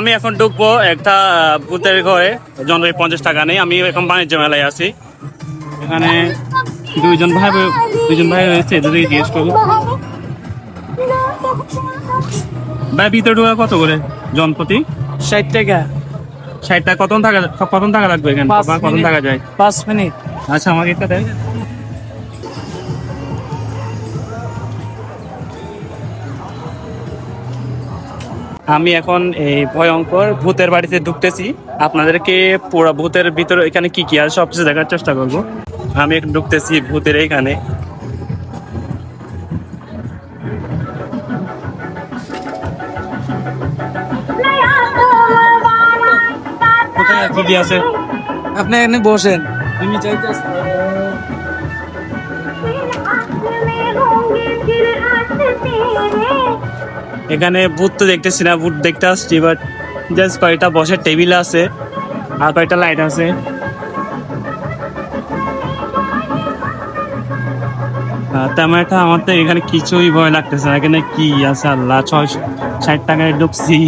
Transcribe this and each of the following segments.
আমি এখন ঢুকবো একটা ভূতের ঘরে, জনপ্রতি 50 টাকা নেই। আমি এখন বাণিজ্য মেলায় আছি। এখানে দুইজন ভাই রয়েছে, এদের জিজ্ঞেস করবো। ভাই ভিতরে ঢোকা কত করে জনপ্রতি? 60 টাকা। 60 টাকা। কতক্ষণ থাকা লাগবে এখানে? কতক্ষণ থাকা যায়? 5 মিনিট। আচ্ছা, আমাকে এটা দেয়। আমি এখন এই ভয়ঙ্কর ভূতের বাড়িতে ঢুকতেছি। আপনাদেরকে পুরো ভূতের ভিতরে এখানে কি কি আছে সবকিছু দেখার চেষ্টা করব। আমি এখন ঢুকতেছি ভূতের এখানে। কোথায় কি কি আছে? আপনি এখানে বসেন, আমি চাইতেছি। এখানে ভূত তো দেখতেছি না, ভূত দেখতে আসছি, বাট জাস্ট কয়েকটা বসার টেবিল আছে আর কয়েকটা লাইট আছে। তেমন একটা আমার তো এখানে কিছুই ভয় লাগতেছে না। এখানে কি আছে আল্লাহ, 60 টাকায় ঢুকছি।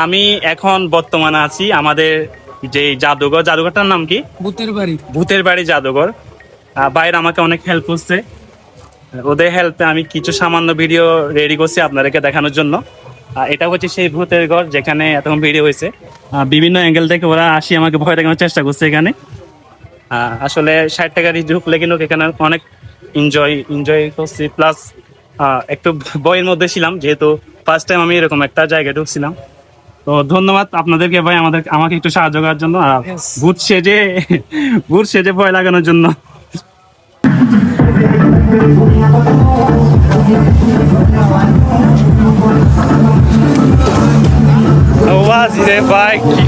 আমি এখন বর্তমানে আছি আমাদের যে জাদুঘরটার নাম কি? ভূতের বাড়ি জাদুঘর। বাইরে আমাকে অনেক হেল্প করছে, ওদের হেল্পে আমি কিছু সামান্য ভিডিও রেডি করছি আপনাদেরকে দেখানোর জন্য। এটা হচ্ছে সেই ভূতের ঘর যেখানে এতক্ষণ ভিডিও হয়েছে। বিভিন্ন অ্যাঙ্গেল থেকে ওরা আসি আমাকে ভয় দেখানোর চেষ্টা করছে এখানে। আসলে 60 টাকা ঢুকলে কিন্তু এখানে অনেক এনজয় করছি, প্লাস একটু বইয়ের মধ্যে ছিলাম, যেহেতু ফার্স্ট টাইম আমি এরকম একটা জায়গায় ঢুকছিলাম। তো ধন্যবাদ আপনাদেরকে ভাই আমাকে একটু সাহায্য করার জন্য, ভূত সেজে ভয় লাগানোর জন্য। রে ভাই কি